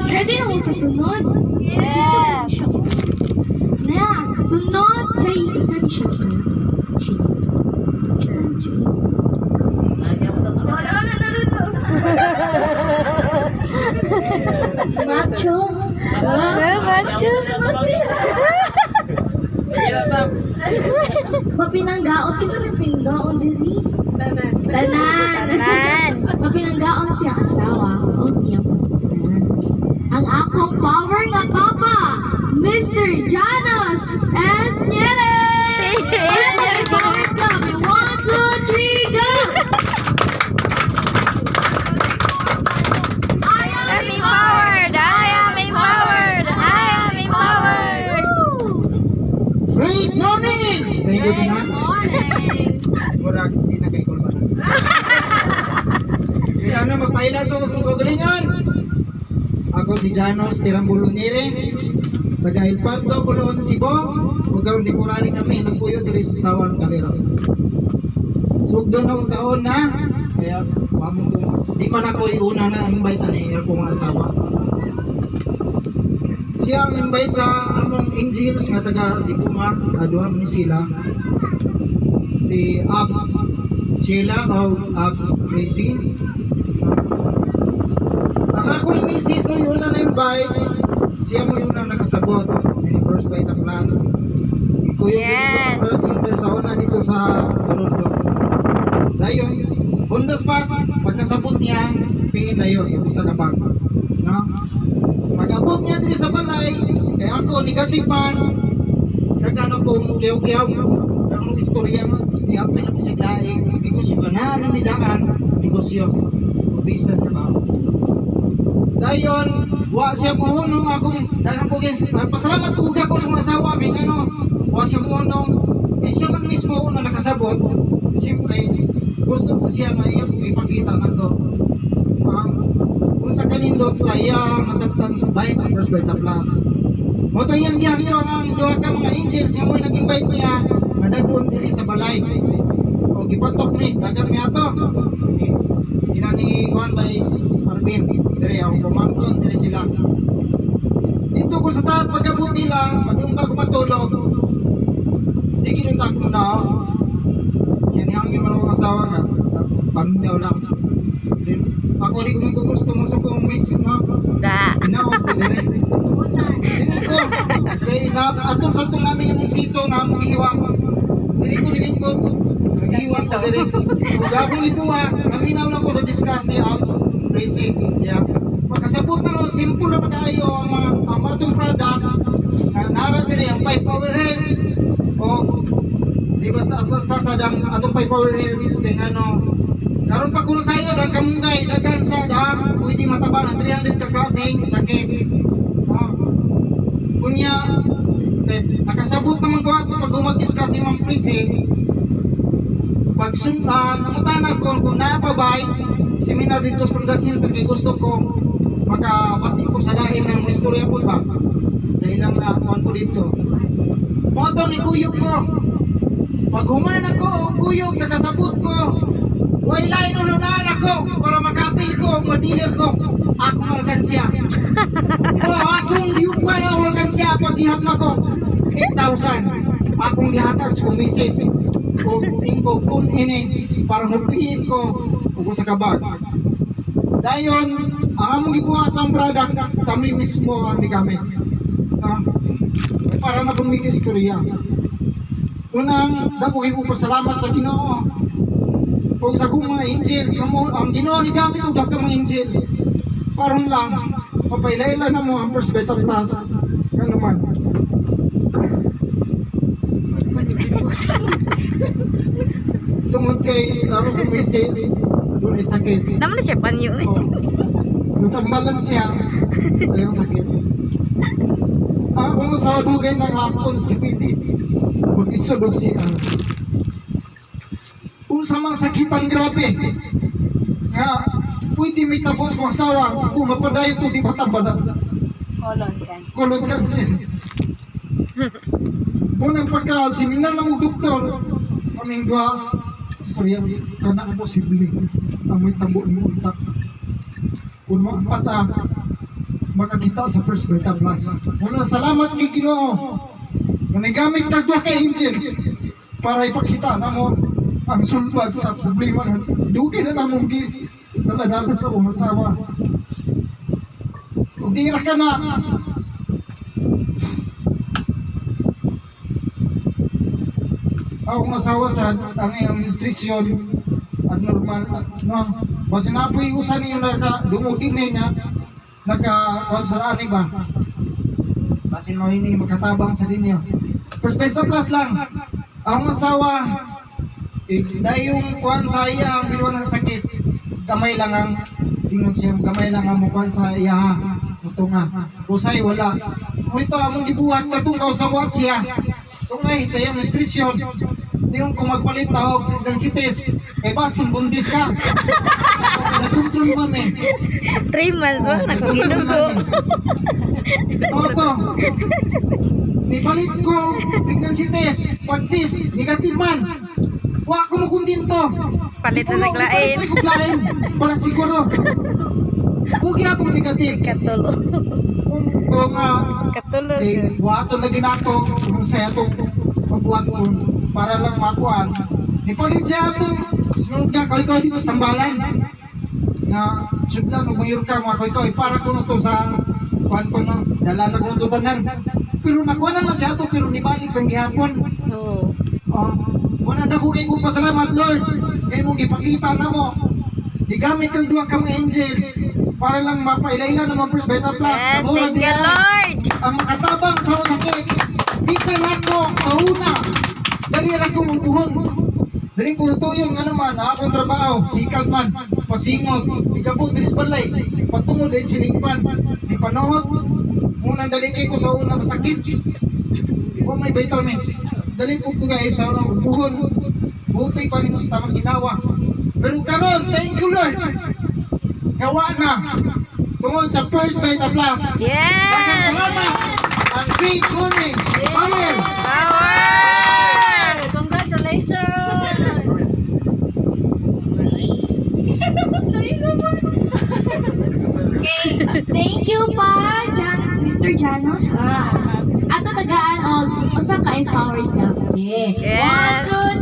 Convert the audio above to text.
Ready na mo sa sunod? Yes! Na, sunod kay isa ni siya. Isa ni siya. Macho. Macho. Mapinanggaon kasi mapinanggaon diri. Tanan. Mapinanggaon siya asawa. Okay. Ang akong power nga papa, Mr. Janos S. Nieves! And my power club, 1, 2, 3, go! I am Empowered! I am empowered! I am empowered! Great morning! Thank you, Tina. Murag, hindi na kay Kulman. Kaya na, magpaila sa kagalingan. Ako si Janos Tirambulo Nere, taga El Pardo, Bulacan, Cebu. Huwag di purali kami, nagpuyo diri sa Sawang Kalero. Sugdo na akong taon na, kaya wamo ko, di man ako iuna na invite ani akong asawa. Siya ang invite sa among angels nga taga Cebu nga, aduham ni sila. Si Abs Sheila o Abs Crazy. Ang akong misis mo yun na na-invite, siya mo yun ang nakasabot in the first bite of class. Ikuyog Yes. dito sa first center sa una dito sa Toronto. Dayon, on the spot, pagkasabot niya, pingin na yun, yung isa kapag. No? Pag-abot niya dito sa balay, kaya ako, negative man, nagkano kong kiyaw-kiyaw, ang istorya mo, i-apply na po siya laing, negosyo ka na, namidaan, negosyo, ubisan sa bao. Dayon, wa siya muhunong akong pasalamat ko ko sa mga asawa kay ano, wa siya muhunong siya man mismo na nakasabot. Siyempre, gusto ko siya nga ipakita na to. Kung sa kanindot sa iya masabtan sa bayan sa First Bite Plus. Mo to yang gihayo ang duha ka mga angels nga mo nag-invite niya madadon diri sa balay. O gipatok ni dagan mi ato. Dinani kuan bay Arvin, dire ako pumangkon, dire sila. Dito ko sa taas, pagkabuti lang, pag ko matulog, di ginunta ko na ako. Yan yung mga mga asawa nga, paminaw lang. Then, ako di ko gusto mo sa kong miss, no? Da. Inaw ko dire. Dili ko, kaya atong sa itong namin yung sito nga mong ihiwang. Dili ko, nag-ihiwang ko dire. Kung gabong ibuha, naminaw lang ko sa discuss ni Abs. Racing, yeah. Pagkasabot na simple na pagkayo ang matong products nara diri ang 5 power heads o di basta sa dang atong 5 power heads kay ano karon pag kuno sayo ang kamunggay dagan sa dam pwede matabang ang 300 ka crossing sakit kunya nakasabot naman ko ato pag dumag-discuss ni Ma'am Prissy pag namutana ko kung napabay seminar dito sa production center kay gusto ko makapati ko sa lain ng istorya po ba sa ilang naakuan ko dito. Moto ni kuyog ko. Pag human ako, kuyog, nakasabot ko. Way lain ununan ako para makapil ko, madilir ko. Ako malgansya. O akong liupan o malgansya pag ihap na ko. 8,000. Akong ihatag sa kumisis. O tingko kung ini para hupiin ko o sa kabag. Dayon, ang among gibuhat sa product, kami mismo ang gamit. Para na kung may istorya. Unang, dako kayo pasalamat sa Ginoo. O sa kong mga angels, ang Ginoo ni gamit o dako mga angels. Parang lang, mapailayla na mo ang First Bite Plus. Ano man. Tungod kay ako kong misis, doon ay sakit. Naman na siya panyo. Natambalan siya sa iyong sakit. Kung sa dugay ng constipated, mag-isulog siya. Kung sa mga sakitan grabe, nga pwede may tapos kung asawa, kung mapadayo ito, di matambalan. Colon cancer. Unang pagka-seminar lang ang doktor, kaming dua, istorya, kana ang posible ang may tambo ng utak. Kung mapata, makakita sa First Beta Plus. Muna salamat kay Ginoo. Nagamit na duha ka angels para ipakita na mo ang sulbad sa problema nga dugay na namong dala-dala sa mga asawa. Kung di ra ka na ang asawa sa ang administrasyon at normal no basta na po yung usan niyo dumudin na nagka-konsarani ba basin mo ini makatabang sa dinyo. First Beta Plus lang ang asawa dahil yung kuhan sa iya ang binuan ng sakit gamay lang ang ingon siya gamay lang ang mukuhan sa iya ito nga usay wala mo ito among gibuhat katong kausawa siya tungay sa iyang restriction yung kung magpalit tao pregnancy test kay basin bundis ka nakontrol mami 3 months mo, nakuginugo. to nipalit ko pregnancy test pag test negative man wa ko mo kundin to Palit na naglain. Naglain para siguro mugi ako negative Katulo. kung to nga Katulo. buhaton lagi nato kung sa atong pagbuhat ko para lang makuan nipalit siya atong sunod nga koy dito sa tambalan nga sudlan mayor ka mga koy para ko to sa kuan ko no dala na ko to tanan pero nakuha na siya to pero nibalik pang gihapon Oo. muna na ko kay ko pasalamat Lord kay mong ipakita na mo digamit kang duha ka mga angels para lang mapailayla naman First Beta Plus Yes, Mura thank you, diyan. Lord. Ang makatabang sa sakit bisan ako sa una dali ra ko buhon dali ko tuyong ano man akong trabaho sikal man pasingot igabot diri sa balay patungod din silingpan di panohot muna dali kay ko sa una masakit o may vitamins dali po ko guys sa una buhon buti pa nimo sa tamang ginawa pero karon thank you Lord gawa na tungod sa First Beta Plus Yes! Daghang salamat ang great morning power Power! Congratulations! Okay, thank you pa, Mr. Janos. Ato tagaan og usa ka empowered gabi. Yes. 1,